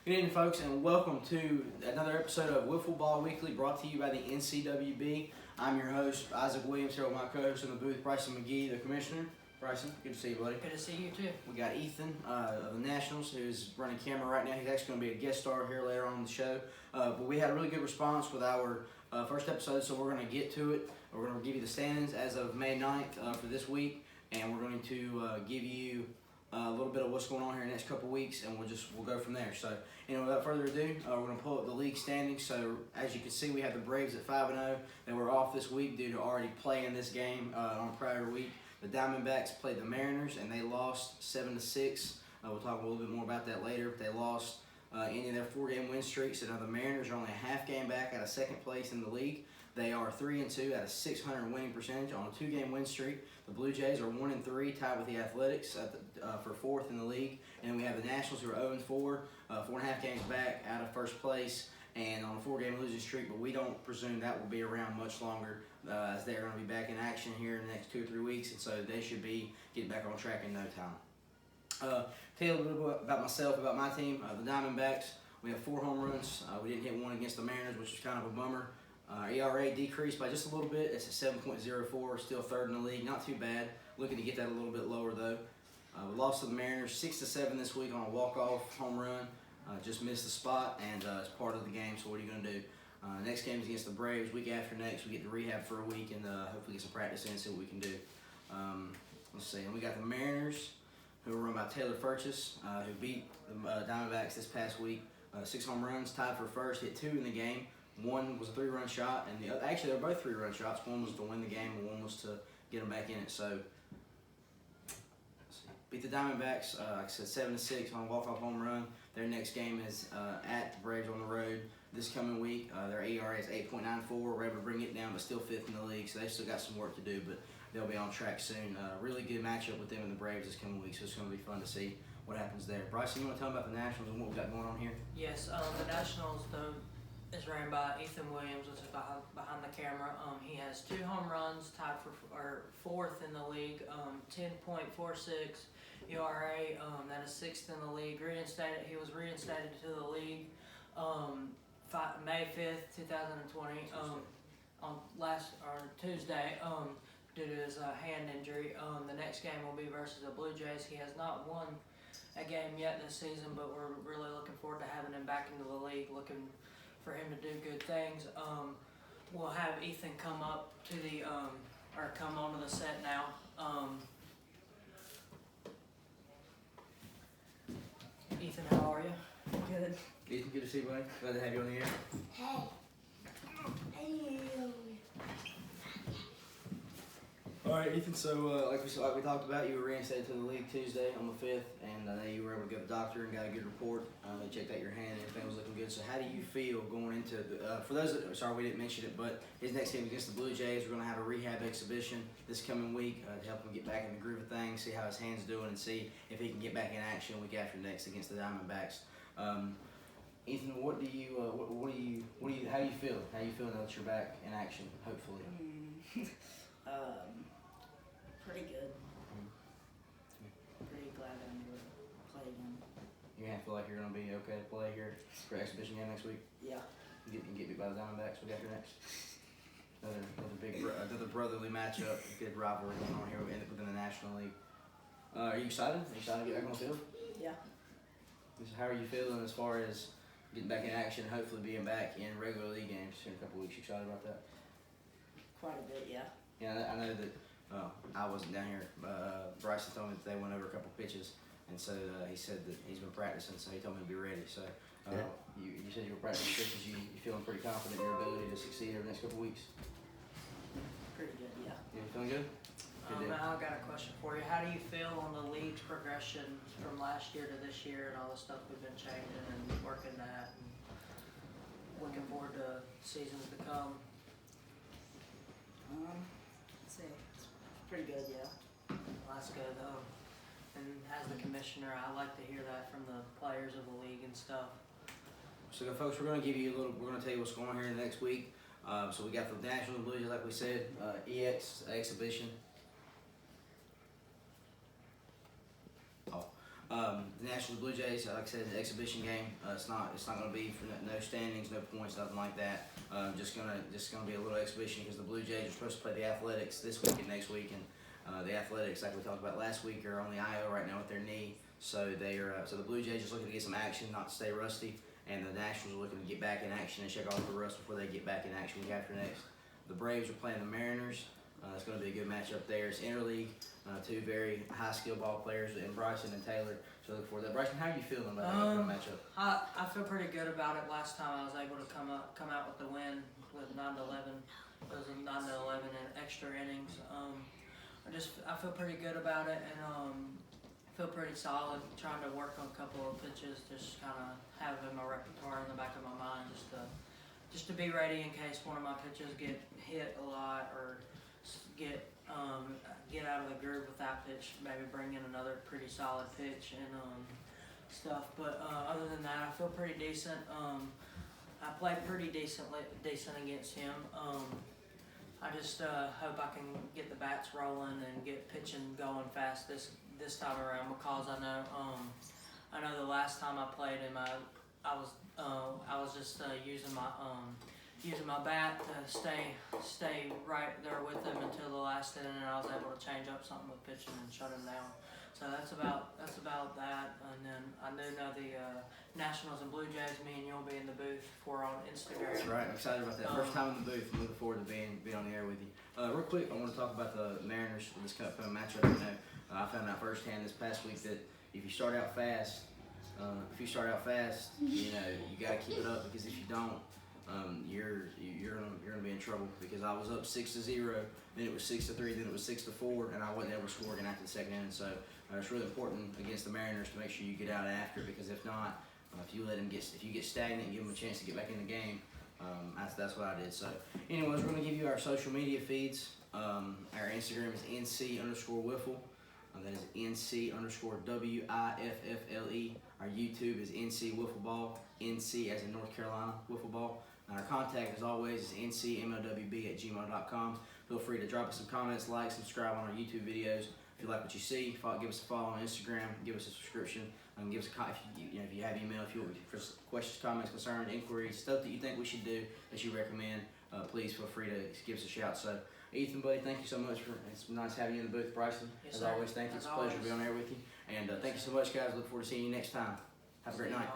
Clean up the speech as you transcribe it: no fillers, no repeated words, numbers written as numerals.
Good evening, folks, and welcome to another episode of Wiffle Ball Weekly, brought to you by the NCWB. I'm your host, Isaac Williams, here with my co-host in the booth, Bryson McGee, the commissioner. Bryson, good to see you, buddy. Good to see you, too. We got Ethan of the Nationals, who's running camera right now. He's actually going to be a guest star here later on in the show. But we had a really good response with our first episode, so we're going to get to it. We're going to give you the standings as of May 9th for this week, and we're going to give you a little bit of what's going on here in the next couple weeks, and we'll go from there. So, without further ado, we're going to pull up the league standings. So, as you can see, we have the Braves at 5-0. They were off this week due to already playing this game on a prior week. The Diamondbacks played the Mariners, and they lost 7-6. We'll talk a little bit more about that later. But they lost any of their 4-game win streaks. So now the Mariners are only a half game back out of second place in the league. They are 3-2 at a .600 winning percentage on a 2-game win streak. The Blue Jays are 1-3, tied with the Athletics for fourth in the league. And we have the Nationals, who are 0-4, 4.5 games back out of first place, and on a 4-game losing streak. But we don't presume that will be around much longer, as they're going to be back in action here in the next 2 or 3 weeks, and so they should be getting back on track in no time. Tell you a little bit about myself, about my team, the Diamondbacks. We have 4 home runs. We didn't hit one against the Mariners, which is kind of a bummer. ERA decreased by just a little bit. It's a 7.04, still third in the league. Not too bad. Looking to get that a little bit lower, though. We lost to the Mariners 6-7 this week on a walk-off home run. Just missed the spot, and it's part of the game, so what are you going to do? Next game is against the Braves. Week after next, we get to rehab for a week and hopefully get some practice in and see what we can do. Let's see. And we got the Mariners, who were run by Taylor Furchess, who beat the Diamondbacks this past week. 6 home runs, tied for first, hit 2 in the game. One was a 3-run shot, and actually they were both 3-run shots. One was to win the game, and one was to get them back in it. So, beat the Diamondbacks, like I said, 7-6 on a walk-off home run. Their next game is at the Braves on the road this coming week. Their ERA is 8.94. We're able to bring it down, but still 5th in the league, so they still got some work to do, but they'll be on track soon. Really good matchup with them and the Braves this coming week, so it's going to be fun to see what happens there. Bryson, you want to tell them about the Nationals and what we got going on here? Yes, the Nationals, though, is ran by Ethan Williams, which is behind the camera. He has 2 home runs, tied for 4th in the league, 10.46 ERA. That is 6th in the league. He was reinstated to the league May 5th, 2020, on Tuesday, due to his hand injury. The next game will be versus the Blue Jays. He has not won a game yet this season, but we're really looking forward to having him back into the league, looking for him to do good things. We'll have Ethan come up to come onto the set now. Ethan, how are you? Good. Ethan, good to see you, buddy. Glad to have you on the air. Hey. All right, Ethan, so like we talked about, you were reinstated to the league Tuesday on the 5th, and you were able to go to the doctor and got a good report. They checked out your hand and everything was looking good. So how do you feel going into for those that, sorry we didn't mention it, but his next game against the Blue Jays, we're going to have a rehab exhibition this coming week to help him get back in the groove of things, see how his hand's doing, and see if he can get back in action week after next against the Diamondbacks. Ethan, how do you feel? How do you feel now that you're back in action, hopefully? Pretty good. Pretty glad I'm able to play again. You feel like you're going to be okay to play here for exhibition game next week? Yeah. You get beat by the Diamondbacks week after next? Another brotherly matchup, good rivalry going on here within the National League. Are you excited? Are you excited to get back on the field? Yeah. How are you feeling as far as getting back in action and hopefully being back in regular league games in a couple weeks? You excited about that? Quite a bit, yeah. Yeah, I know that I wasn't down here. Bryson told me that they went over a couple pitches, and so he said that he's been practicing, so he told me to be ready. So you said you were practicing pitches. You feeling pretty confident in your ability to succeed over the next couple weeks? Pretty good, yeah. You feeling good? I've got a question for you. How do you feel on the league's progression from last year to this year and all the stuff we've been changing and working at and looking forward to seasons to come? Let's see. It's pretty good, yeah. Well, that's good. And as the commissioner, I like to hear that from the players of the league and stuff. So, folks, we're going to give you we're going to tell you what's going on here in the next week. So we got the National Blue Jays, like we said, EX exhibition. The Nationals Blue Jays, like I said, the exhibition game. It's not going to be for no standings, no points, nothing like that. Just gonna be a little exhibition because the Blue Jays are supposed to play the Athletics this week and next week, and the Athletics, like we talked about last week, are on the IL right now with their knee. So so the Blue Jays just looking to get some action, not to stay rusty, and the Nationals are looking to get back in action and shake off the rust before they get back in action week after next. The Braves are playing the Mariners. It's going to be a good matchup there. It's interleague, two very high skill ball players, and Bryson and Taylor. So look forward to that. Bryson, how are you feeling about that matchup? I feel pretty good about it. Last time I was able to come out with the win with 9-11. It was a 9-11 and extra innings. I feel pretty good about it, and feel pretty solid. Trying to work on a couple of pitches, just kind of have in my repertoire in the back of my mind, just to be ready in case one of my pitches get hit a lot or get out of the groove with that pitch. Maybe bring in another pretty solid pitch and stuff. But other than that, I feel pretty decent. I played pretty decent against him. I just hope I can get the bats rolling and get pitching going fast this time around, because I know the last time I played him, I was just using my bat to stay right there with him until the last inning, and I was able to change up something with pitching and shut him down. So that's about that. And then I do know the Nationals and Blue Jays. Me and you'll be in the booth for on Instagram. That's right. I'm excited about that. First time in the booth. I'm looking forward to being on the air with you. Real quick, I want to talk about the Mariners for this upcoming matchup. I found out firsthand this past week that if you start out fast, you got to keep it up, because if you don't, you're gonna be in trouble. Because I was up 6-0, then it was 6-3, then it was 6-4, and I wasn't able to score again after the second inning. So it's really important against the Mariners to make sure you get out after, because if not, if you get stagnant and give them a chance to get back in the game, that's what I did. So anyways, we're gonna give you our social media feeds. Our Instagram is NC_Wiffle. That is NC_WIFFLE. Our YouTube is NC Wiffle Ball, NC as in North Carolina Wiffle Ball. And our contact, as always, is ncmlwb@gmail.com. Feel free to drop us some comments, like, subscribe on our YouTube videos. If you like what you see, give us a follow on Instagram, give us a subscription, and give us if you have email, if you want for questions, comments, concerns, inquiries, stuff that you think we should do, that you recommend, please feel free to give us a shout. So, Ethan, buddy, thank you so much it's nice having you in the booth. Bryson, yes, as sir. always, thank you. It's a pleasure to be on air with you. And thank you so much, guys. Look forward to seeing you next time. Have a great night.